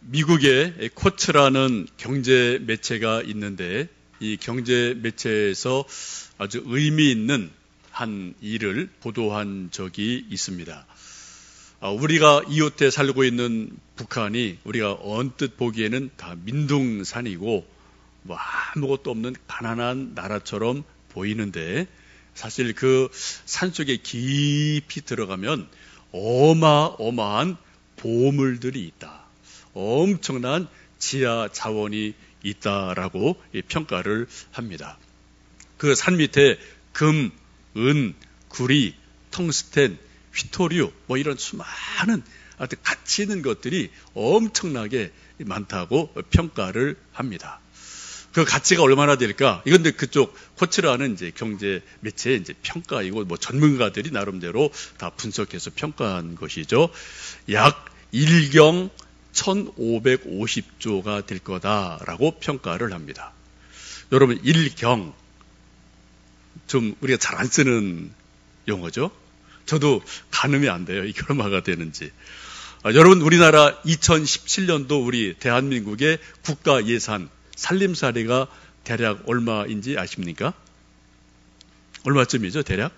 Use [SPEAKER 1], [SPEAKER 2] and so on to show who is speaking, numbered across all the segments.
[SPEAKER 1] 미국의 쿼츠라는 경제 매체가 있는데 이 경제 매체에서 아주 의미 있는 한 일을 보도한 적이 있습니다. 우리가 이웃에 살고 있는 북한이 우리가 언뜻 보기에는 다 민둥산이고 뭐 아무것도 없는 가난한 나라처럼 보이는데 사실 그 산속에 깊이 들어가면 어마어마한 보물들이 있다. 엄청난 지하 자원이 있다라고 평가를 합니다. 그 산 밑에 금, 은, 구리, 텅스텐, 휘토류 뭐 이런 수많은 아주 가치 있는 것들이 엄청나게 많다고 평가를 합니다. 그 가치가 얼마나 될까? 이건 그쪽 쿼츠라는 이제 경제 매체의 이제 평가이고 뭐 전문가들이 나름대로 다 분석해서 평가한 것이죠. 약 1경 1550조가 될 거다라고 평가를 합니다. 여러분 1경 좀 우리가 잘 안 쓰는 용어죠. 저도 가늠이 안 돼요. 이게 얼마가 되는지. 여러분 우리나라 2017년도 우리 대한민국의 국가 예산 살림살이가 대략 얼마인지 아십니까? 얼마쯤이죠 대략?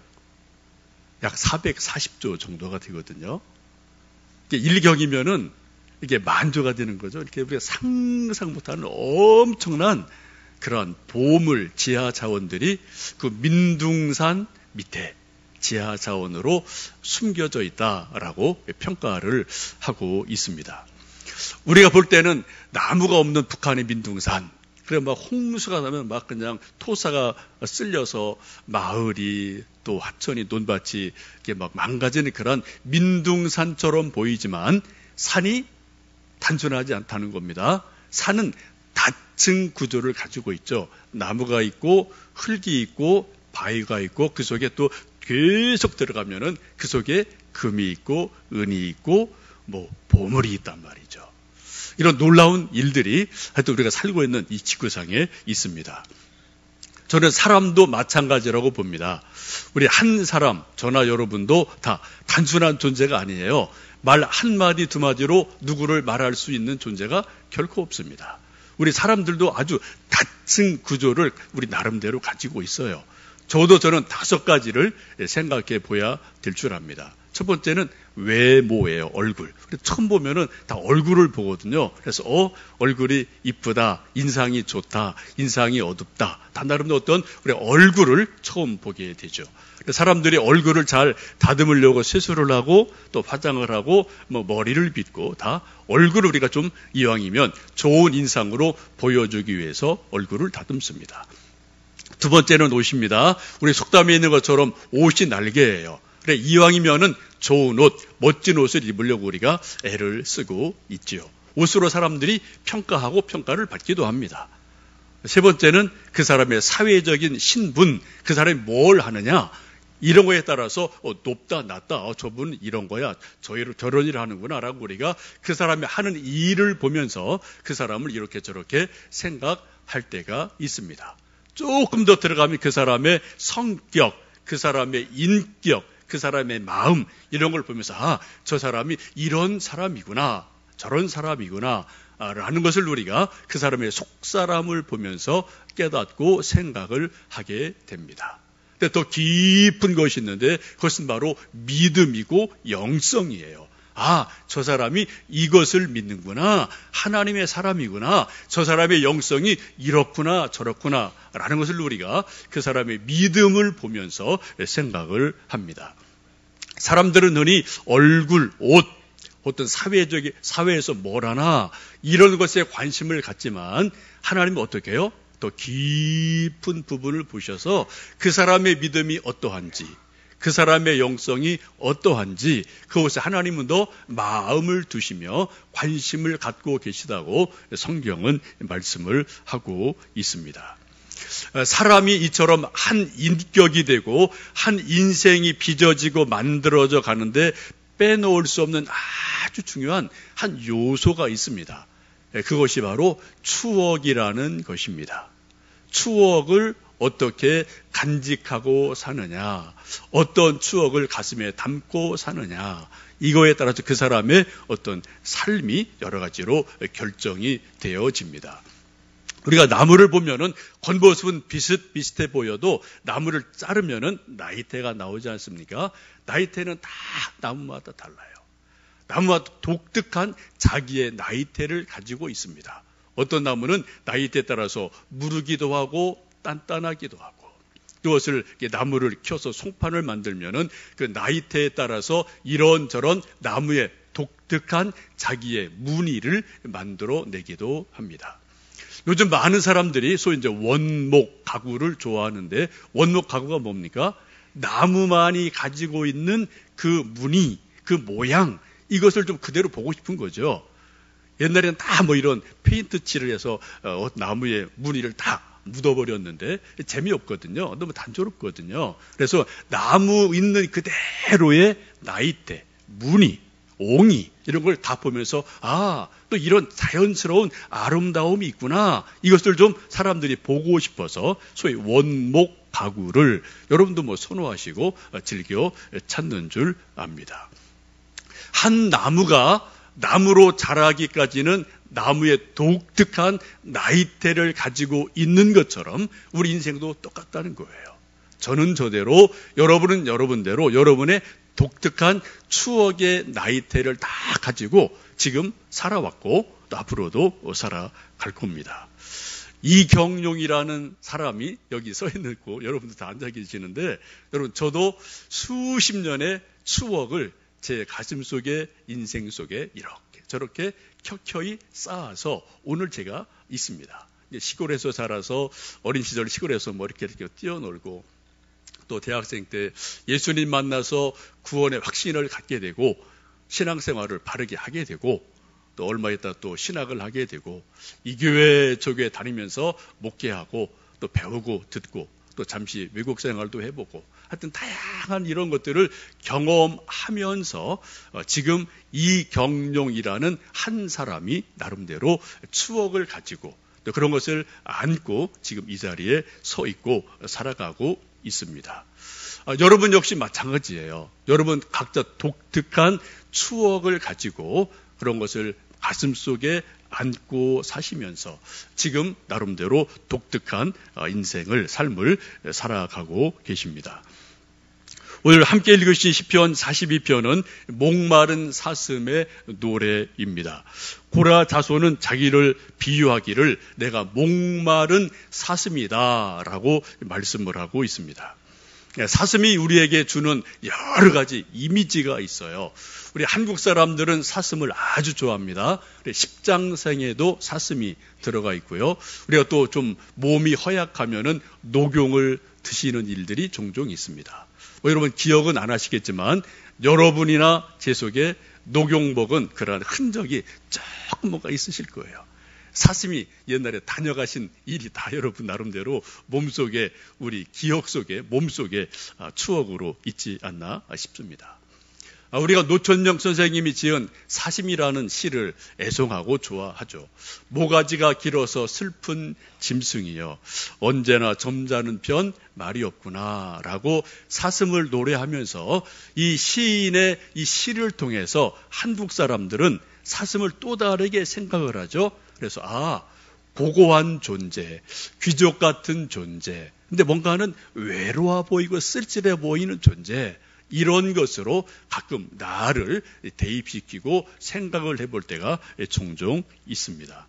[SPEAKER 1] 약 440조 정도가 되거든요. 이게 1경이면은 이게 만조가 되는 거죠. 이렇게 우리가 상상 못하는 엄청난 그런 보물 지하 자원들이 그 민둥산 밑에 지하 자원으로 숨겨져 있다라고 평가를 하고 있습니다. 우리가 볼 때는 나무가 없는 북한의 민둥산, 그래 막 홍수가 나면 막 그냥 토사가 쓸려서 마을이 또 하천이 논밭이 이렇게 막 망가지는 그런 민둥산처럼 보이지만 산이 단순하지 않다는 겁니다. 산은 다층 구조를 가지고 있죠. 나무가 있고 흙이 있고 바위가 있고 그 속에 또 계속 들어가면은 그 속에 금이 있고 은이 있고 뭐 보물이 있단 말이죠. 이런 놀라운 일들이 하여튼 우리가 살고 있는 이 지구상에 있습니다. 저는 사람도 마찬가지라고 봅니다. 우리 한 사람, 저나 여러분도 다 단순한 존재가 아니에요. 말 한마디 두마디로 누구를 말할 수 있는 존재가 결코 없습니다. 우리 사람들도 아주 다층 구조를 우리 나름대로 가지고 있어요. 저는 5가지를 생각해 보야 될 줄 압니다. 첫 번째는 외모예요. 얼굴. 처음 보면은 다 얼굴을 보거든요. 그래서 얼굴이 이쁘다, 인상이 좋다, 인상이 어둡다. 다 나름대로 어떤 우리 얼굴을 처음 보게 되죠. 사람들이 얼굴을 잘 다듬으려고 세수를 하고 또 화장을 하고 뭐 머리를 빗고 다 얼굴을 우리가 좀 이왕이면 좋은 인상으로 보여주기 위해서 얼굴을 다듬습니다. 두 번째는 옷입니다. 우리 속담에 있는 것처럼 옷이 날개예요. 그래 이왕이면은 좋은 옷, 멋진 옷을 입으려고 우리가 애를 쓰고 있지요. 옷으로 사람들이 평가하고 평가를 받기도 합니다. 세 번째는 그 사람의 사회적인 신분, 그 사람이 뭘 하느냐 이런 거에 따라서 높다 낮다 저분 이런 거야 저런 일을 하는구나 라고 우리가 그 사람이 하는 일을 보면서 그 사람을 이렇게 저렇게 생각할 때가 있습니다. 조금 더 들어가면 그 사람의 성격, 그 사람의 인격, 그 사람의 마음 이런 걸 보면서 저 사람이 이런 사람이구나 저런 사람이구나 라는 것을 우리가 그 사람의 속사람을 보면서 깨닫고 생각을 하게 됩니다. 근데 더 깊은 것이 있는데 그것은 바로 믿음이고 영성이에요. 저 사람이 이것을 믿는구나. 하나님의 사람이구나. 저 사람의 영성이 이렇구나 저렇구나 라는 것을 우리가 그 사람의 믿음을 보면서 생각을 합니다. 사람들은 흔히 얼굴, 옷, 어떤 사회에서 뭘 하나 이런 것에 관심을 갖지만 하나님은 어떻게 해요? 더 깊은 부분을 보셔서 그 사람의 믿음이 어떠한지 그 사람의 영성이 어떠한지 그것에 하나님은 더 마음을 두시며 관심을 갖고 계시다고 성경은 말씀을 하고 있습니다. 사람이 이처럼 한 인격이 되고 한 인생이 빚어지고 만들어져 가는데 빼놓을 수 없는 아주 중요한 한 요소가 있습니다. 그것이 바로 추억이라는 것입니다. 추억을 어떻게 간직하고 사느냐, 어떤 추억을 가슴에 담고 사느냐, 이거에 따라서 그 사람의 어떤 삶이 여러 가지로 결정이 되어집니다. 우리가 나무를 보면은 겉모습은 비슷비슷해 보여도 나무를 자르면은 나이테가 나오지 않습니까? 나이테는 다 나무마다 달라요. 나무마다 독특한 자기의 나이테를 가지고 있습니다. 어떤 나무는 나이테에 따라서 무르기도 하고 단단하기도 하고, 그것을 나무를 켜서 송판을 만들면은 그 나이테에 따라서 이런저런 나무의 독특한 자기의 무늬를 만들어 내기도 합니다. 요즘 많은 사람들이 소위 이제 원목 가구를 좋아하는데, 원목 가구가 뭡니까? 나무만이 가지고 있는 그 무늬, 그 모양, 이것을 좀 그대로 보고 싶은 거죠. 옛날에는 다 뭐 이런 페인트 칠을 해서 나무의 무늬를 다 묻어버렸는데 재미없거든요. 너무 단조롭거든요. 그래서 나무 있는 그대로의 나이테, 무늬, 옹이 이런 걸 다 보면서 또 이런 자연스러운 아름다움이 있구나. 이것을 좀 사람들이 보고 싶어서 소위 원목 가구를 여러분도 뭐 선호하시고 즐겨 찾는 줄 압니다. 한 나무가 나무로 자라기까지는 나무의 독특한 나이테를 가지고 있는 것처럼 우리 인생도 똑같다는 거예요. 저는 저대로, 여러분은 여러분대로 여러분의 독특한 추억의 나이테를 다 가지고 지금 살아왔고 또 앞으로도 살아갈 겁니다. 이경용이라는 사람이 여기 서 있고 여러분도 다 앉아 계시는데, 여러분 저도 수십 년의 추억을 제 가슴 속에, 인생 속에 이렇게 저렇게 켜켜이 쌓아서 오늘 제가 있습니다. 시골에서 자라서 어린 시절 시골에서 뭐 이렇게 뛰어놀고, 또 대학생 때 예수님 만나서 구원의 확신을 갖게 되고 신앙생활을 바르게 하게 되고, 또 얼마 있다 또 신학을 하게 되고, 이 교회 저 교회 다니면서 목회하고 또 배우고 듣고 또 잠시 외국 생활도 해보고, 하여튼 다양한 이런 것들을 경험하면서 지금 이경용이라는 한 사람이 나름대로 추억을 가지고 또 그런 것을 안고 지금 이 자리에 서 있고 살아가고 있습니다. 여러분 역시 마찬가지예요. 여러분 각자 독특한 추억을 가지고 그런 것을 가슴속에 안고 사시면서 지금 나름대로 독특한 인생을, 삶을 살아가고 계십니다. 오늘 함께 읽으신 시편 42편은 목마른 사슴의 노래입니다. 고라 자손은 자기를 비유하기를 내가 목마른 사슴이다 라고 말씀을 하고 있습니다. 사슴이 우리에게 주는 여러 가지 이미지가 있어요. 우리 한국 사람들은 사슴을 아주 좋아합니다. 십장생에도 사슴이 들어가 있고요. 우리가 또 좀 몸이 허약하면은 녹용을 드시는 일들이 종종 있습니다. 여러분 기억은 안 하시겠지만 여러분이나 제 속에 녹용 먹은 그런 흔적이 조금 뭔가 있으실 거예요. 사슴이 옛날에 다녀가신 일이 다 여러분 나름대로 몸속에, 우리 기억 속에, 몸속에 추억으로 있지 않나 싶습니다. 우리가 노천명 선생님이 지은 사심이라는 시를 애송하고 좋아하죠. 모가지가 길어서 슬픈 짐승이여 언제나 점잖은 편 말이 없구나 라고 사슴을 노래하면서 이 시인의 이 시를 통해서 한국 사람들은 사슴을 또 다르게 생각을 하죠. 그래서 고고한 존재, 귀족 같은 존재, 근데 뭔가는 외로워 보이고 쓸쓸해 보이는 존재, 이런 것으로 가끔 나를 대입시키고 생각을 해볼 때가 종종 있습니다.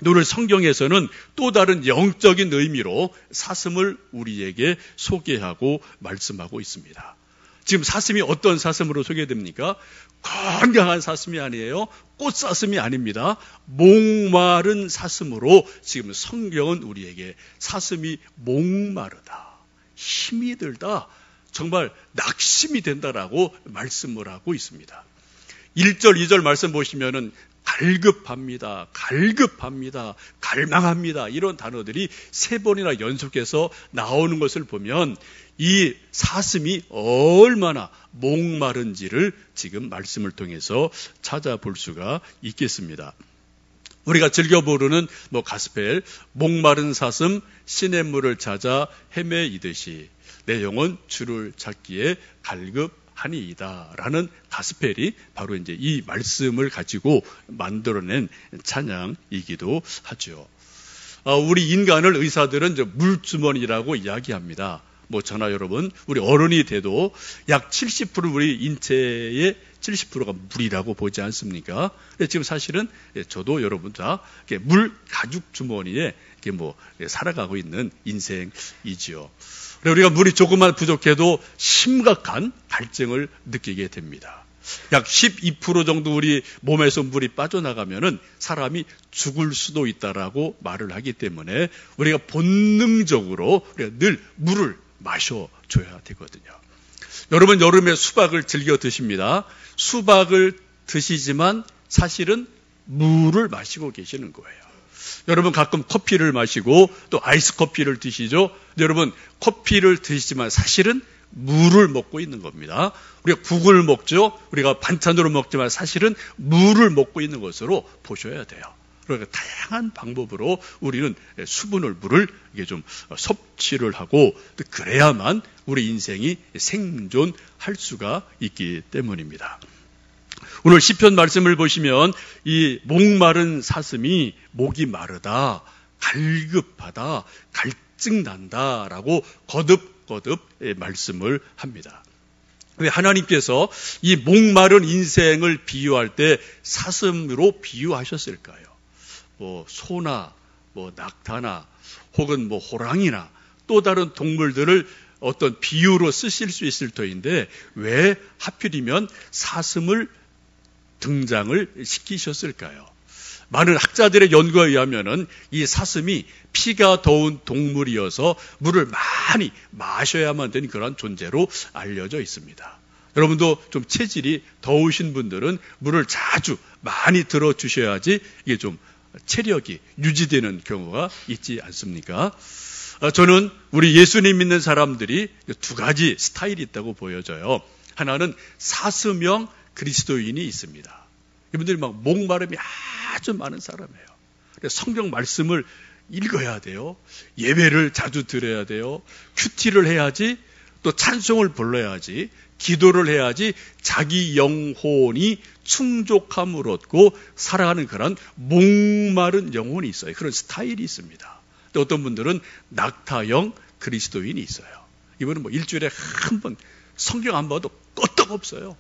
[SPEAKER 1] 오늘 성경에서는 또 다른 영적인 의미로 사슴을 우리에게 소개하고 말씀하고 있습니다. 지금 사슴이 어떤 사슴으로 소개됩니까? 건강한 사슴이 아니에요. 꽃사슴이 아닙니다. 목마른 사슴으로 지금 성경은 우리에게 사슴이 목마르다, 힘이 들다, 정말 낙심이 된다라고 말씀을 하고 있습니다. 1절, 2절 말씀 보시면은 갈급합니다, 갈급합니다, 갈망합니다, 이런 단어들이 3번이나 연속해서 나오는 것을 보면 이 사슴이 얼마나 목마른지를 지금 말씀을 통해서 찾아볼 수가 있겠습니다. 우리가 즐겨 부르는 가스펠, 목마른 사슴 시냇물을 찾아 헤매이듯이 내 영혼 주를 찾기에 갈급하도다. 하니이다라는 가스펠이 바로 이제 이 말씀을 가지고 만들어낸 찬양이기도 하죠. 우리 인간을 의사들은 이제 물주머니라고 이야기합니다. 저나 여러분, 우리 어른이 돼도 약 70% 우리 인체의 70%가 물이라고 보지 않습니까? 지금 사실은 저도 여러분 다 물 가죽 주머니에 살아가고 있는 인생이지요. 우리가 물이 조금만 부족해도 심각한 갈증을 느끼게 됩니다. 약 12% 정도 우리 몸에서 물이 빠져나가면은 사람이 죽을 수도 있다라고 말을 하기 때문에 우리가 본능적으로 우리가 늘 물을 마셔줘야 되거든요. 여러분 여름에 수박을 즐겨 드십니다. 수박을 드시지만 사실은 물을 마시고 계시는 거예요. 여러분 가끔 커피를 마시고 또 아이스 커피를 드시죠. 여러분 커피를 드시지만 사실은 물을 먹고 있는 겁니다. 우리가 국을 먹죠. 우리가 반찬으로 먹지만 사실은 물을 먹고 있는 것으로 보셔야 돼요. 그러니까 다양한 방법으로 우리는 수분을, 물을 이게 좀 섭취를 하고 그래야만 우리 인생이 생존할 수가 있기 때문입니다. 오늘 시편 말씀을 보시면 이 목마른 사슴이 목이 마르다, 갈급하다, 갈증난다라고 거듭 말씀을 합니다. 왜 하나님께서 이 목마른 인생을 비유할 때 사슴으로 비유하셨을까요? 소나 낙타나 혹은 호랑이나 또 다른 동물들을 어떤 비유로 쓰실 수 있을 터인데 왜 하필이면 사슴을 등장을 시키셨을까요? 많은 학자들의 연구에 의하면은 이 사슴이 피가 더운 동물이어서 물을 많이 마셔야만 되는 그런 존재로 알려져 있습니다. 여러분도 좀 체질이 더우신 분들은 물을 자주 많이 들어주셔야지 이게 좀 체력이 유지되는 경우가 있지 않습니까? 저는 우리 예수님 믿는 사람들이 두 가지 스타일이 있다고 보여져요. 하나는 사슴형 그리스도인이 있습니다. 이분들이 목마름이 아주 많은 사람이에요. 성경 말씀을 읽어야 돼요. 예배를 자주 드려야 돼요. 큐티를 해야지, 또 찬송을 불러야지, 기도를 해야지 자기 영혼이 충족함을 얻고 살아가는 그런 목마른 영혼이 있어요. 그런 스타일이 있습니다. 또 어떤 분들은 낙타형 그리스도인이 있어요. 이분은 일주일에 한 번 성경 안 봐도 끄떡없어요.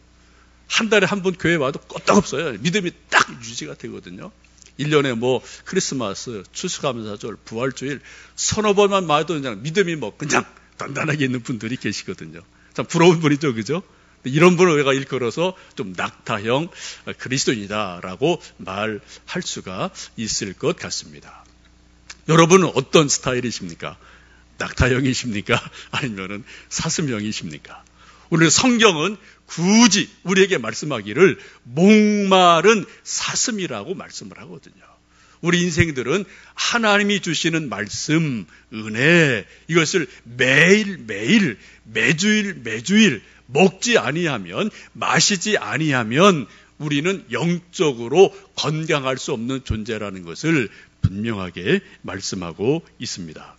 [SPEAKER 1] 한 달에 한 번 교회 와도 끄떡없어요. 믿음이 딱 유지가 되거든요. 1년에 크리스마스, 추수감사절, 부활주일 서너 번만 봐도 그냥 믿음이 그냥 단단하게 있는 분들이 계시거든요. 참 부러운 분이죠, 그죠? 이런 분을 우리가 일컬어서 좀 낙타형 그리스도인이다라고 말할 수가 있을 것 같습니다. 여러분은 어떤 스타일이십니까? 낙타형이십니까? 아니면은 사슴형이십니까? 오늘 성경은 굳이 우리에게 말씀하기를 목마른 사슴이라고 말씀을 하거든요. 우리 인생들은 하나님이 주시는 말씀, 은혜, 이것을 매일매일, 매주일 먹지 아니하면, 마시지 아니하면 우리는 영적으로 건강할 수 없는 존재라는 것을 분명하게 말씀하고 있습니다.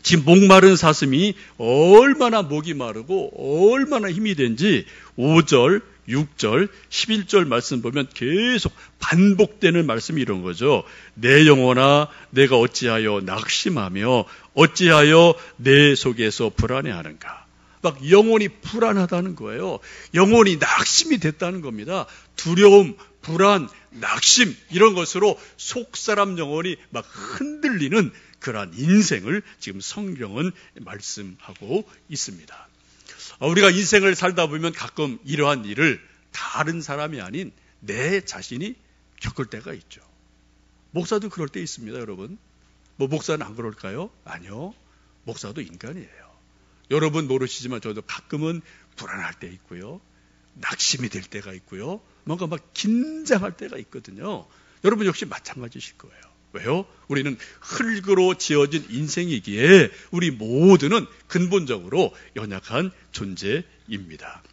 [SPEAKER 1] 지금 목마른 사슴이 얼마나 목이 마르고 얼마나 힘이 된지 5절, 6절, 11절 말씀 보면 계속 반복되는 말씀이 이런 거죠. 내 영혼아 내가 어찌하여 낙심하며 어찌하여 내 속에서 불안해하는가. 영혼이 불안하다는 거예요. 영혼이 낙심이 됐다는 겁니다. 두려움, 불안, 낙심 이런 것으로 속사람 영혼이 흔들리는 그러한 인생을 지금 성경은 말씀하고 있습니다. 우리가 인생을 살다 보면 가끔 이러한 일을 다른 사람이 아닌 내 자신이 겪을 때가 있죠. 목사도 그럴 때 있습니다, 여러분. 목사는 안 그럴까요? 아니요. 목사도 인간이에요. 여러분 모르시지만 저도 가끔은 불안할 때 있고요. 낙심이 될 때가 있고요. 뭔가 긴장할 때가 있거든요. 여러분 역시 마찬가지실 거예요. 왜요? 우리는 흙으로 지어진 인생이기에 우리 모두는 근본적으로 연약한 존재입니다.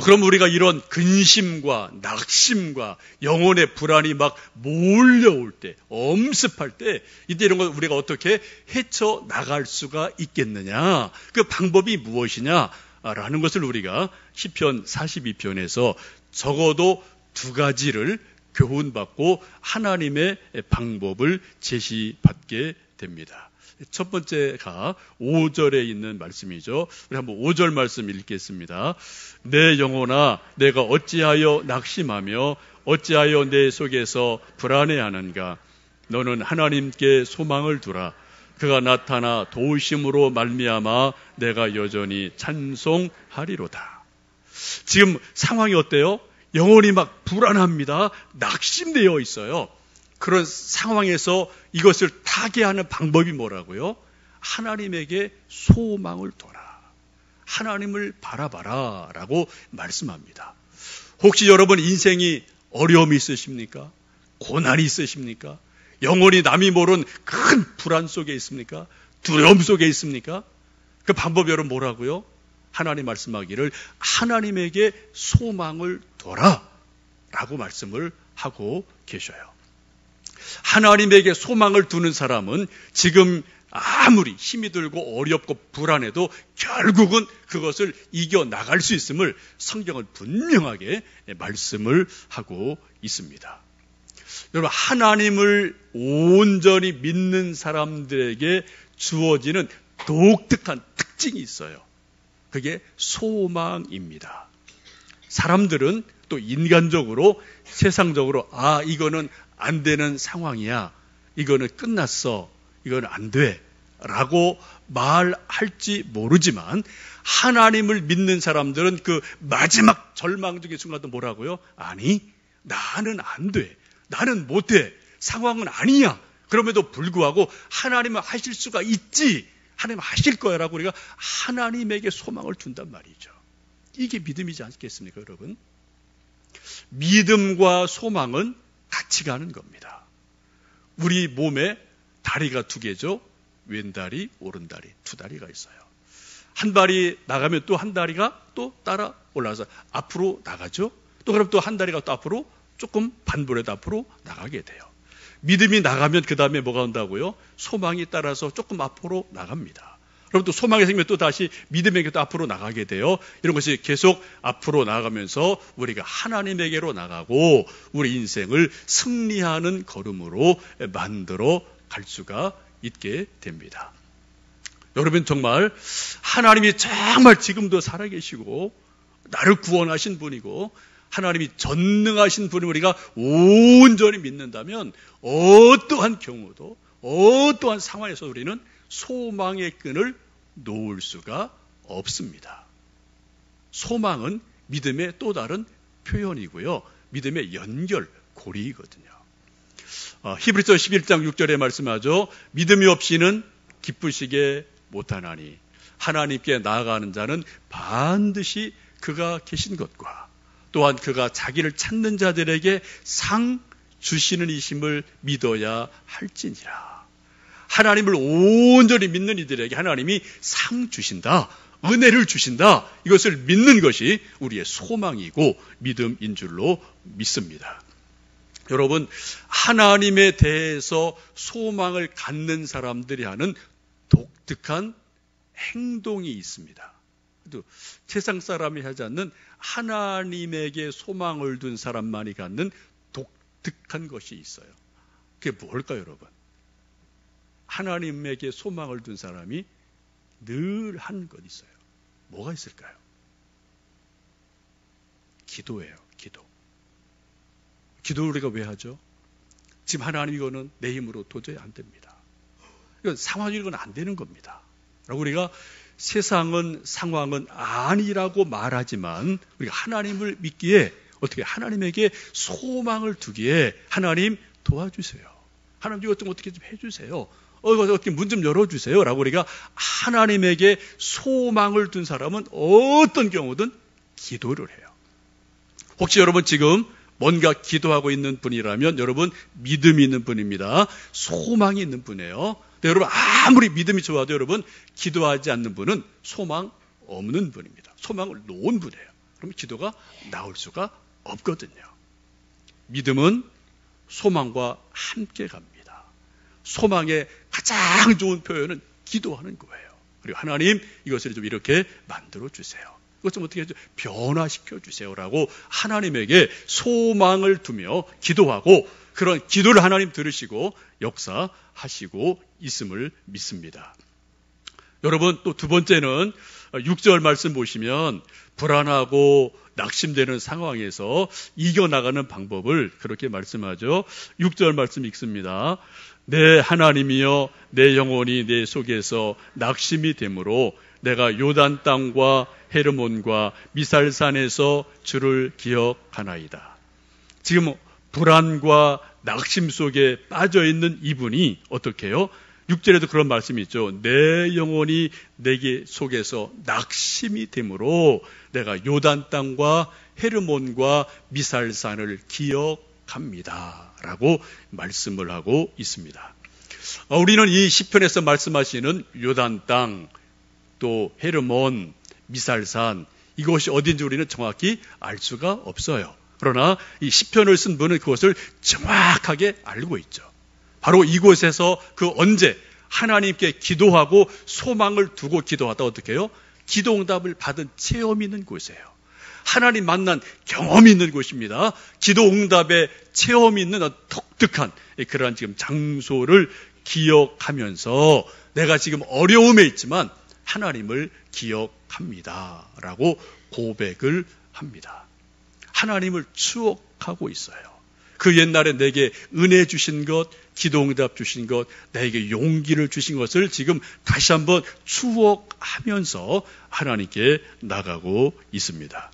[SPEAKER 1] 그럼 우리가 이런 근심과 낙심과 영혼의 불안이 몰려올 때, 엄습할 때 이때 이런 걸 우리가 어떻게 헤쳐나갈 수가 있겠느냐? 그 방법이 무엇이냐? 라는 것을 우리가 시편 42편에서 적어도 두 가지를 교훈받고 하나님의 방법을 제시받게 됩니다. 첫 번째가 5절에 있는 말씀이죠. 우리 한번 5절 말씀 읽겠습니다. 내 영혼아, 내가 어찌하여 낙심하며 어찌하여 내 속에서 불안해하는가? 너는 하나님께 소망을 두라. 그가 나타나 도우심으로 말미암아 내가 여전히 찬송하리로다. 지금 상황이 어때요? 영혼이 막 불안합니다. 낙심되어 있어요. 그런 상황에서 이것을 타개하는 방법이 뭐라고요? 하나님에게 소망을 둬라. 하나님을 바라봐라 라고 말씀합니다. 혹시 여러분 인생이 어려움이 있으십니까? 고난이 있으십니까? 영혼이 남이 모르는 큰 불안 속에 있습니까? 두려움 속에 있습니까? 그 방법이 여러분 뭐라고요? 하나님 말씀하기를 하나님에게 소망을 둬라 라고 말씀을 하고 계셔요. 하나님에게 소망을 두는 사람은 지금 아무리 힘이 들고 어렵고 불안해도 결국은 그것을 이겨나갈 수 있음을 성경은 분명하게 말씀을 하고 있습니다. 여러분, 하나님을 온전히 믿는 사람들에게 주어지는 독특한 특징이 있어요. 그게 소망입니다. 사람들은 또 인간적으로, 세상적으로 이거는 안 되는 상황이야. 이거는 끝났어. 이건 안 돼. 라고 말할지 모르지만 하나님을 믿는 사람들은 그 마지막 절망적인 순간도 뭐라고요? 아니, 나는 안 돼. 나는 못 돼. 상황은 아니야. 그럼에도 불구하고 하나님은 하실 수가 있지. 하나님 하실 거야 라고 우리가 하나님에게 소망을 둔단 말이죠. 이게 믿음이지 않겠습니까, 여러분? 믿음과 소망은 같이 가는 겁니다. 우리 몸에 다리가 두 개죠. 왼다리, 오른다리, 두 다리가 있어요. 한 발이 나가면 또 한 다리가 또 따라 올라와서 앞으로 나가죠. 또 그럼 또 한 다리가 또 앞으로 조금 반볼에도 앞으로 나가게 돼요. 믿음이 나가면 그 다음에 뭐가 온다고요? 소망이 따라서 조금 앞으로 나갑니다. 그럼 또 소망이 생기면 또 다시 믿음에게 또 앞으로 나가게 돼요. 이런 것이 계속 앞으로 나가면서 우리가 하나님에게로 나가고 우리 인생을 승리하는 걸음으로 만들어 갈 수가 있게 됩니다. 여러분, 정말 하나님이 정말 지금도 살아계시고 나를 구원하신 분이고 하나님이 전능하신 분을 우리가 온전히 믿는다면 어떠한 경우도 어떠한 상황에서 우리는 소망의 끈을 놓을 수가 없습니다. 소망은 믿음의 또 다른 표현이고요. 믿음의 연결고리이거든요. 히브리서 11장 6절에 말씀하죠. 믿음이 없이는 기쁘시게 못하나니 하나님께 나아가는 자는 반드시 그가 계신 것과 또한 그가 자기를 찾는 자들에게 상 주시는 이심을 믿어야 할지니라. 하나님을 온전히 믿는 이들에게 하나님이 상 주신다. 은혜를 주신다. 이것을 믿는 것이 우리의 소망이고 믿음인 줄로 믿습니다. 여러분, 하나님에 대해서 소망을 갖는 사람들이 하는 독특한 행동이 있습니다. 또 세상 사람이 하지 않는 하나님에게 소망을 둔 사람만이 갖는 독특한 것이 있어요. 그게 뭘까요, 여러분? 하나님에게 소망을 둔 사람이 늘 하는 것 있어요. 뭐가 있을까요? 기도예요, 기도. 기도를 우리가 왜 하죠? 지금 하나님 이거는 내 힘으로 도저히 안 됩니다. 이건 상황이 이건 안 되는 겁니다. 라고 우리가 세상은 상황은 아니라고 말하지만 우리가 하나님을 믿기에 어떻게 하나님에게 소망을 두기에 하나님 도와주세요. 하나님 이것 좀 어떻게 좀 해주세요. 어떻게 문 좀 열어주세요. 라고 우리가 하나님에게 소망을 둔 사람은 어떤 경우든 기도를 해요. 혹시 여러분 지금 뭔가 기도하고 있는 분이라면 여러분 믿음이 있는 분입니다. 소망이 있는 분이에요. 근데 여러분 아무리 믿음이 좋아도 여러분 기도하지 않는 분은 소망 없는 분입니다. 소망을 놓은 분이에요. 그럼 기도가 나올 수가 없거든요. 믿음은 소망과 함께 갑니다. 소망의 가장 좋은 표현은 기도하는 거예요. 그리고 하나님 이것을 좀 이렇게 만들어 주세요. 그것 좀 어떻게 변화시켜 주세요라고 하나님에게 소망을 두며 기도하고 그런 기도를 하나님 들으시고 역사하시고 있음을 믿습니다. 여러분 또 두 번째는 6절 말씀 보시면 불안하고 낙심되는 상황에서 이겨나가는 방법을 그렇게 말씀하죠. 6절 말씀 읽습니다. 내 하나님이여 내 영혼이 내 속에서 낙심이 되므로 내가 요단 땅과 헤르몬과 미살산에서 주를 기억하나이다. 지금 불안과 낙심 속에 빠져있는 이분이 어떻게 해요? 6절에도 그런 말씀이 있죠. 내 영혼이 내게 속에서 낙심이 되므로 내가 요단 땅과 헤르몬과 미살산을 기억합니다. 라고 말씀을 하고 있습니다. 우리는 이 시편에서 말씀하시는 요단 땅, 또 헤르몬, 미살산, 이것이 어딘지 우리는 정확히 알 수가 없어요. 그러나 이 시편을 쓴 분은 그것을 정확하게 알고 있죠. 바로 이곳에서 그 언제 하나님께 기도하고 소망을 두고 기도하다 어떻게 해요? 기도응답을 받은 체험이 있는 곳이에요. 하나님 만난 경험이 있는 곳입니다. 기도응답의 체험이 있는 독특한 그러한 지금 장소를 기억하면서 내가 지금 어려움에 있지만 하나님을 기억합니다. 라고 고백을 합니다. 하나님을 추억하고 있어요. 그 옛날에 내게 은혜 주신 것, 기도응답 주신 것, 나에게 용기를 주신 것을 지금 다시 한번 추억하면서 하나님께 나가고 있습니다.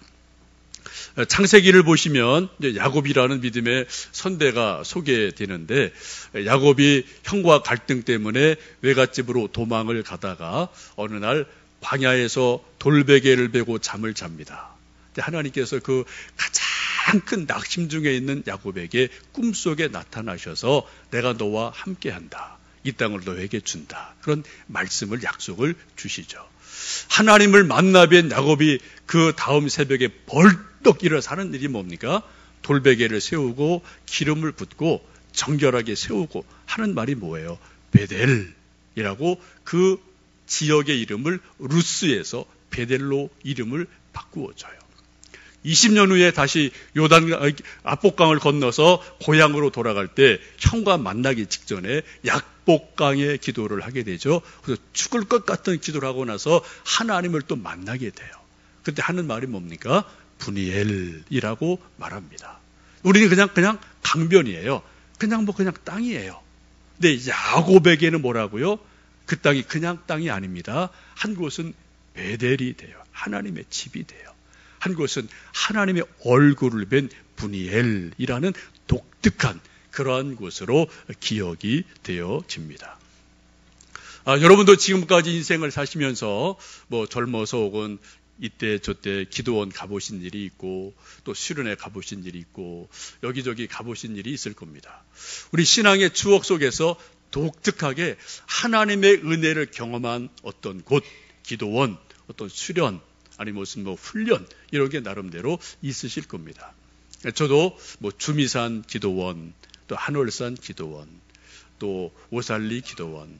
[SPEAKER 1] 창세기를 보시면 야곱이라는 믿음의 선대가 소개되는데 야곱이 형과 갈등 때문에 외갓집으로 도망을 가다가 어느 날 광야에서 돌베개를 베고 잠을 잡니다. 하나님께서 그 가장 큰 낙심 중에 있는 야곱에게 꿈속에 나타나셔서 내가 너와 함께한다. 이 땅을 너에게 준다. 그런 말씀을 약속을 주시죠. 하나님을 만나 뵌 야곱이 그 다음 새벽에 벌떡 일어서 하는 일이 뭡니까? 돌베개를 세우고 기름을 붓고 정결하게 세우고 하는 말이 뭐예요? 베델이라고 그 지역의 이름을 루스에서 베델로 이름을 바꾸어줘요. 20년 후에 다시 요단 압복강을 건너서 고향으로 돌아갈 때 형과 만나기 직전에 약복강의 기도를 하게 되죠. 그래서 죽을 것 같은 기도를 하고 나서 하나님을 또 만나게 돼요. 그때 하는 말이 뭡니까? 분이엘이라고 말합니다. 우리는 그냥 강변이에요. 그냥 땅이에요. 근데 야곱에게는 뭐라고요? 그 땅이 그냥 땅이 아닙니다. 한 곳은 베델이 돼요. 하나님의 집이 돼요. 한 곳은 하나님의 얼굴을 뵌 분이엘이라는 독특한 그러한 곳으로 기억이 되어집니다. 여러분도 지금까지 인생을 사시면서 젊어서 혹은 이때 저때 기도원 가보신 일이 있고 또 수련회 가보신 일이 있고 여기저기 가보신 일이 있을 겁니다. 우리 신앙의 추억 속에서 독특하게 하나님의 은혜를 경험한 어떤 곳, 기도원, 어떤 수련, 아니 무슨 훈련 이런 게 나름대로 있으실 겁니다. 저도 주미산 기도원, 또 한월산 기도원, 또 오살리 기도원,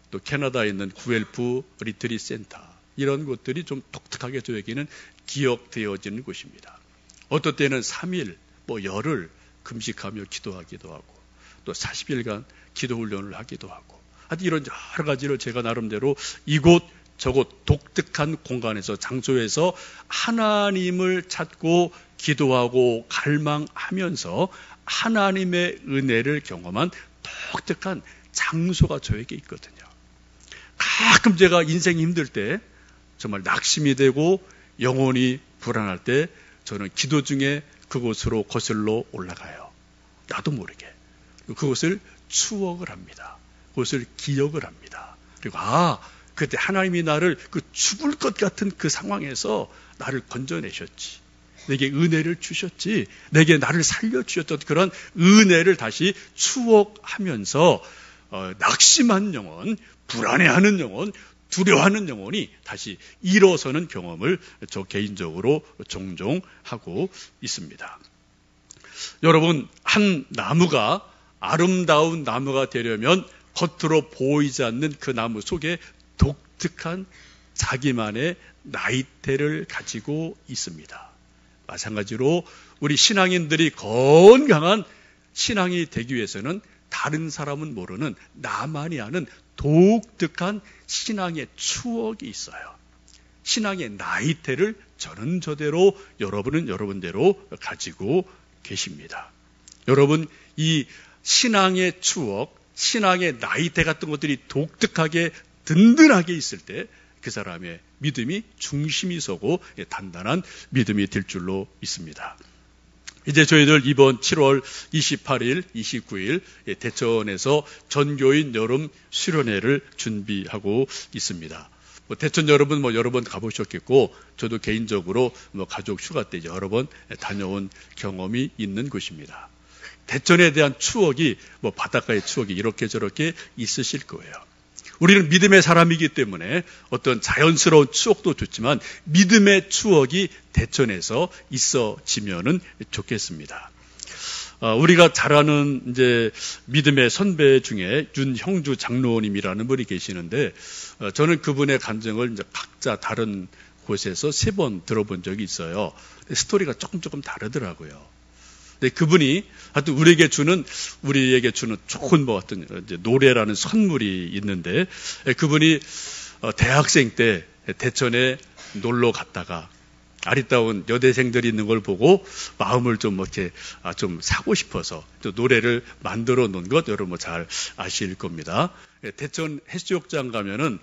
[SPEAKER 1] 또 캐나다에 있는 구엘프 리트릿 센터 이런 곳들이 좀 독특하게 저에게는 기억되어지는 곳입니다. 어떤 때는 3일, 열흘 금식하며 기도하기도 하고 또 40일간 기도훈련을 하기도 하고 하여튼 이런 여러 가지를 제가 나름대로 이곳 저곳 독특한 공간에서 장소에서 하나님을 찾고 기도하고 갈망하면서 하나님의 은혜를 경험한 독특한 장소가 저에게 있거든요. 가끔 제가 인생이 힘들 때 정말 낙심이 되고 영혼이 불안할 때 저는 기도 중에 그곳으로 거슬러 올라가요. 나도 모르게. 그것을 추억을 합니다. 그것을 기억을 합니다. 그리고 그때 하나님이 나를 그 죽을 것 같은 그 상황에서 나를 건져내셨지. 내게 은혜를 주셨지. 내게 나를 살려주셨던 그런 은혜를 다시 추억하면서 낙심한 영혼, 불안해하는 영혼, 두려워하는 영혼이 다시 일어서는 경험을 저 개인적으로 종종 하고 있습니다. 여러분, 한 나무가 아름다운 나무가 되려면 겉으로 보이지 않는 그 나무 속에 독특한 자기만의 나이테를 가지고 있습니다. 마찬가지로 우리 신앙인들이 건강한 신앙이 되기 위해서는 다른 사람은 모르는 나만이 아는 독특한 신앙의 추억이 있어요. 신앙의 나이테를 저는 저대로, 여러분은 여러분대로 가지고 계십니다. 여러분, 이 신앙의 추억, 신앙의 나이테 같은 것들이 독특하게 든든하게 있을 때 그 사람의 믿음이 중심이 서고 단단한 믿음이 될 줄로 믿습니다. 이제 저희들 이번 7월 28일, 29일 대천에서 전교인 여름 수련회를 준비하고 있습니다. 대천 여러분 여러 번 가보셨겠고, 저도 개인적으로 가족 휴가 때 여러 번 다녀온 경험이 있는 곳입니다. 대천에 대한 추억이 바닷가의 추억이 이렇게 저렇게 있으실 거예요. 우리는 믿음의 사람이기 때문에 어떤 자연스러운 추억도 좋지만 믿음의 추억이 대천에서 있어지면은 좋겠습니다. 우리가 잘 아는 이제 믿음의 선배 중에 윤형주 장로님이라는 분이 계시는데, 저는 그분의 간증을 이제 각자 다른 곳에서 3번 들어본 적이 있어요. 스토리가 조금 다르더라고요. 근데 그분이 하여튼 우리에게 주는 좋은 어떤 이제 노래라는 선물이 있는데, 그분이 대학생 때 대천에 놀러 갔다가 아리따운 여대생들이 있는 걸 보고 마음을 좀 이렇게 좀 사고 싶어서 또 노래를 만들어 놓은 것 여러분 잘 아실 겁니다. 대천 해수욕장 가면은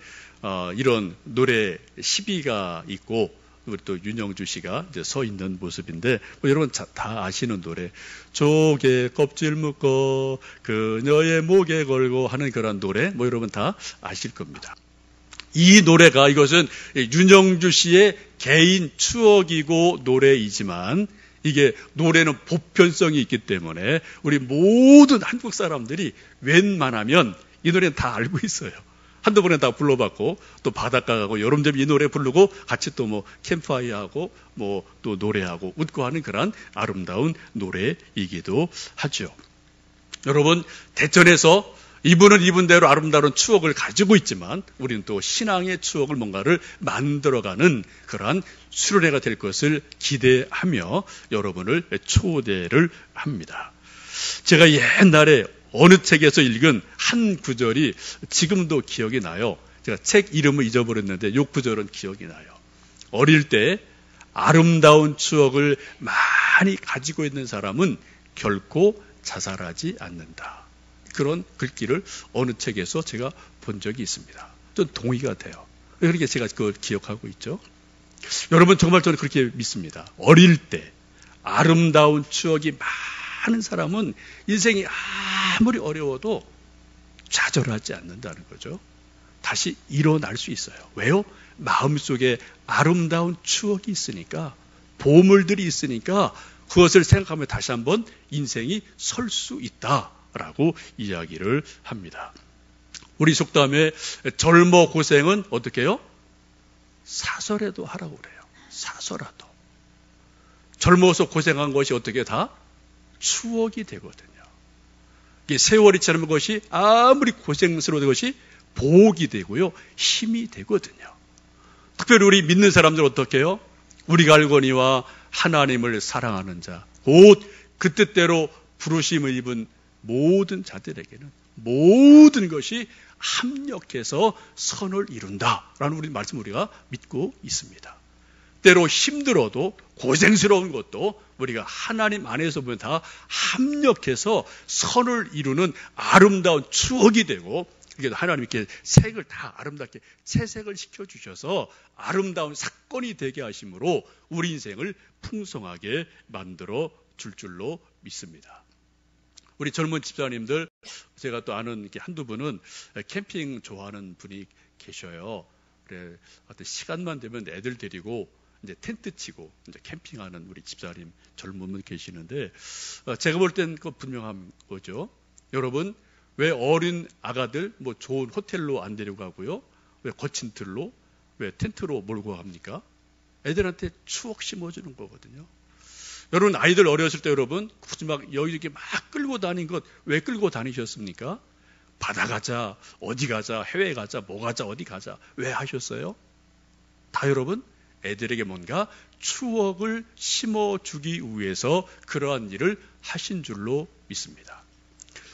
[SPEAKER 1] 이런 노래 시비가 있고, 우리 또 윤영주 씨가 이제 서 있는 모습인데, 여러분 다 아시는 노래, 조개 껍질 묶어 그녀의 목에 걸고 하는 그런 노래, 여러분 다 아실 겁니다. 이 노래가, 이것은 윤영주 씨의 개인 추억이고 노래이지만, 이게 노래는 보편성이 있기 때문에 우리 모든 한국 사람들이 웬만하면 이 노래는 다 알고 있어요. 한두 번에 다 불러봤고, 또 바닷가 가고 여름 되면 이 노래 부르고 같이 또 캠프파이어하고 또 노래하고 웃고 하는 그런 아름다운 노래이기도 하죠. 여러분, 대천에서 이분은 이분대로 아름다운 추억을 가지고 있지만 우리는 또 신앙의 추억을 뭔가를 만들어가는 그러한 수련회가 될 것을 기대하며 여러분을 초대를 합니다. 제가 옛날에 어느 책에서 읽은 한 구절이 지금도 기억이 나요. 제가 책 이름을 잊어버렸는데 이 구절은 기억이 나요. 어릴 때 아름다운 추억을 많이 가지고 있는 사람은 결코 자살하지 않는다. 그런 글귀를 어느 책에서 제가 본 적이 있습니다. 좀 동의가 돼요. 그렇게 제가 그걸 기억하고 있죠. 여러분, 정말 저는 그렇게 믿습니다. 어릴 때 아름다운 추억이 많은 사람은 인생이 아무리 어려워도 좌절하지 않는다는 거죠. 다시 일어날 수 있어요. 왜요? 마음속에 아름다운 추억이 있으니까, 보물들이 있으니까 그것을 생각하면 다시 한번 인생이 설 수 있다라고 이야기를 합니다. 우리 속담에 젊어 고생은 어떻게 해요? 사설에도 하라고 그래요. 사설라도. 젊어서 고생한 것이 어떻게 다 추억이 되거든요. 이게 세월이 지나면 것이 아무리 고생스러운 것이 복이 되고요, 힘이 되거든요. 특별히 우리 믿는 사람들 어떻게 해요? 우리가 알거니와 하나님을 사랑하는 자, 곧 그 뜻대로 부르심을 입은 모든 자들에게는 모든 것이 합력해서 선을 이룬다라는 우리 말씀 우리가 믿고 있습니다. 때로 힘들어도 고생스러운 것도 우리가 하나님 안에서 보면 다 합력해서 선을 이루는 아름다운 추억이 되고, 이게 하나님 이렇게 색을 다 아름답게 채색을 시켜주셔서 아름다운 사건이 되게 하심으로 우리 인생을 풍성하게 만들어 줄 줄로 믿습니다. 우리 젊은 집사님들, 제가 또 아는 이렇게 한두 분은 캠핑 좋아하는 분이 계셔요. 그래, 어떤 시간만 되면 애들 데리고 이제 텐트 치고 이제 캠핑하는 우리 집사님 젊은 분 계시는데, 제가 볼 땐 그 분명한 거죠. 여러분, 왜 어린 아가들 좋은 호텔로 안 데려가고요? 왜 거친 틀로, 왜 텐트로 몰고 갑니까? 애들한테 추억 심어주는 거거든요. 여러분, 아이들 어렸을 때 여러분 굳이 여기 이렇게 막 끌고 다닌 것 왜 끌고 다니셨습니까? 바다 가자, 어디 가자, 해외 가자, 뭐 가자, 어디 가자, 왜 하셨어요? 다 여러분 애들에게 뭔가 추억을 심어주기 위해서 그러한 일을 하신 줄로 믿습니다.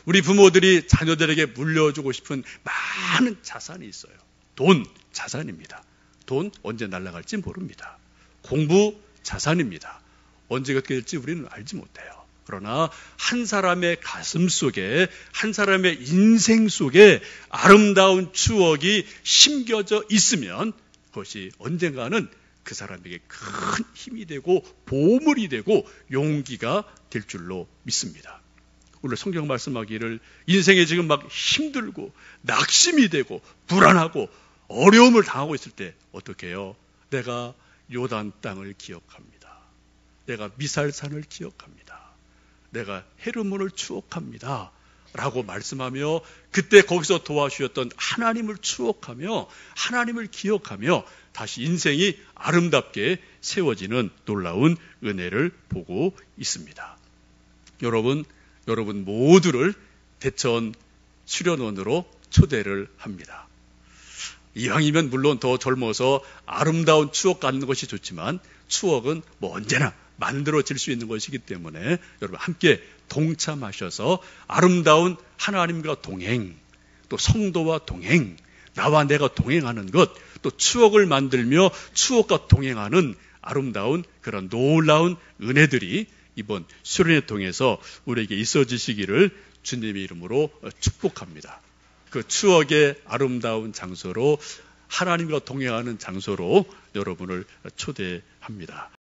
[SPEAKER 1] 우리 부모들이 자녀들에게 물려주고 싶은 많은 자산이 있어요. 돈, 자산입니다. 돈 언제 날아갈지 모릅니다. 공부, 자산입니다. 언제 어떻게 될지 우리는 알지 못해요. 그러나 한 사람의 가슴 속에, 한 사람의 인생 속에 아름다운 추억이 심겨져 있으면 그것이 언젠가는 그 사람에게 큰 힘이 되고 보물이 되고 용기가 될 줄로 믿습니다. 오늘 성경 말씀하기를 인생에 지금 막 힘들고 낙심이 되고 불안하고 어려움을 당하고 있을 때 어떻게 해요? 내가 요단 땅을 기억합니다. 내가 미살산을 기억합니다. 내가 헤르몬을 추억합니다. 라고 말씀하며 그때 거기서 도와주셨던 하나님을 추억하며 하나님을 기억하며 다시 인생이 아름답게 세워지는 놀라운 은혜를 보고 있습니다. 여러분 모두를 대천 수련원으로 초대를 합니다. 이왕이면 물론 더 젊어서 아름다운 추억 갖는 것이 좋지만 추억은 언제나 만들어질 수 있는 것이기 때문에 여러분 함께 동참하셔서 아름다운 하나님과 동행, 또 성도와 동행, 나와 내가 동행하는 것, 또 추억을 만들며 추억과 동행하는 아름다운 그런 놀라운 은혜들이 이번 수련회 통해서 우리에게 있어지시기를 주님의 이름으로 축복합니다. 그 추억의 아름다운 장소로 하나님과 동행하는 장소로 여러분을 초대합니다.